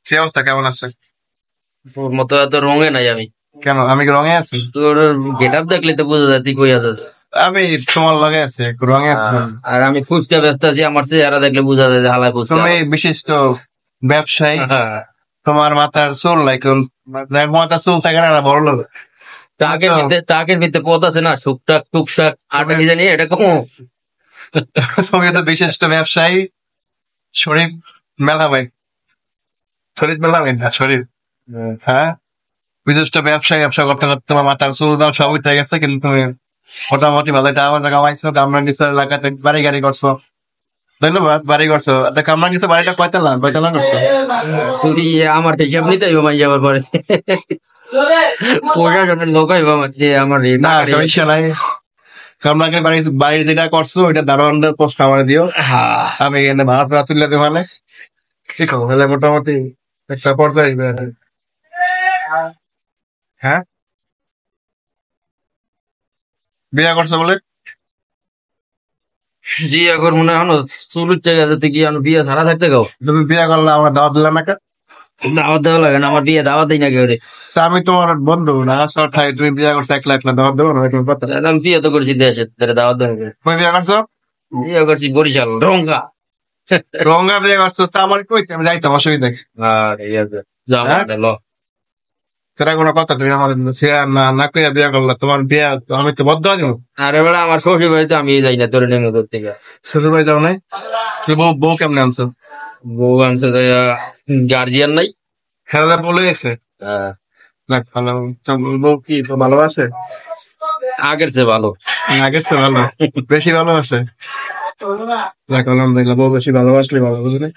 কি অবস্থা, কেমন আছে? তোর মতো এত রঙে নাই আমি। কেন, আমি কি রঙে আছি? তোর গেট আপ দেখলে তো বোঝা যায় তুই কই আছিস। আমি তোমার লগে আছি, একটু রঙে আছি। আর আমি ফুচকা ব্যস্ত আছি, আমার চেহারা দেখলে বোঝা যায় যে হালায় ফুচকা। তুমি বিশিষ্ট ব্যবসায়ী, তোমার মাথার চুল নাই কোন, মাথার চুল থাকে না, বড় লোক। টাকের ভিতরে পথ আছে না, শুকটাক টুকটাক আটা কি জানি এটা কম। তুমি তো বিশিষ্ট ব্যবসায়ী শরীফ মেলামেন, শরীফ মেলামেন না শরীফ। হ্যাঁ, বিশিষ্ট ব্যবসায়ী, ব্যবসা করতে করতে তোমার মাথার চুল দাম সব উঠে গেছে, কিন্তু তুমি মোটামুটি ভালো টাকা কামাইছো। আমরা কিছু এলাকাতে বাড়ি গাড়ি করছো, ধন্যবাদ। বাড়ি করছো, দেখ আমরা কিছু বাড়িটা কয়তলা কয়তলা করছো? তুই আমার হিসাব নিতে হইব মাই যাবার পরে প্রশাসনের লোক হইব আমার যে আমার না সমস্যা নাই, কামরাঙ্গের বাড়ি বাড়ির যেটা করছো ওইটা দারোয়ানদের প্রশ্ন আমার দিও, আমি এখানে ভাড়া তুলে দেবো। মানে ঠিক আছে, তাহলে মোটামুটি একটা পর্যায়ে হ্যাঁ। বিয়ে করছো বলে? জি এখন মনে হয় চুল উঠতে গেছে, তুই কি আমার বিয়ে ছাড়া থাকতে গাও। তুমি বিয়ে করলে আমার দাওয়াত দিলাম না কেন? দাওয়াত দেওয়া লাগে না, আমার বিয়ে দাওয়াত দিই না কেউ রে। তা আমি তোমার বন্ধু ঢাকা শহর থাকি, তুমি বিয়ে করছো একলা একলা, দাওয়াত দেবো না? তুমি কথা, আমি বিয়ে তো করছি দেশে, তাহলে দাওয়াত দেওয়া হবে। তুমি বিয়ে করছো? বিয়ে করছি বরিশাল রঙ্গা। রঙা বিয়ে করছো, তা আমার কইতে আমি যাইতাম, অসুবিধা কি? যাবো ল। সেটা কোনো কথা? তুমি আমাদের না না কইয়া বিয়ে করলা, তোমার বিয়ে আমি তো বদ্ধ দিব। আরে বেলা আমার শ্বশুর বাড়িতে আমি যাই না, তোরে নেমে তোর থেকে। শ্বশুর বাড়ি যাও নাই? বউ বউ কেমনে আনছো? বউ আনছে গার্জিয়ান নাই। খেলা বলে গেছে, যাক ভালো। তো বউ কি তো ভালোবাসে? আগের চেয়ে ভালো। আগের চেয়ে ভালো, বেশি ভালোবাসে? যাক আলহামদুলিল্লাহ, বউ বেশি ভালোবাসলে ভালো, বুঝলি?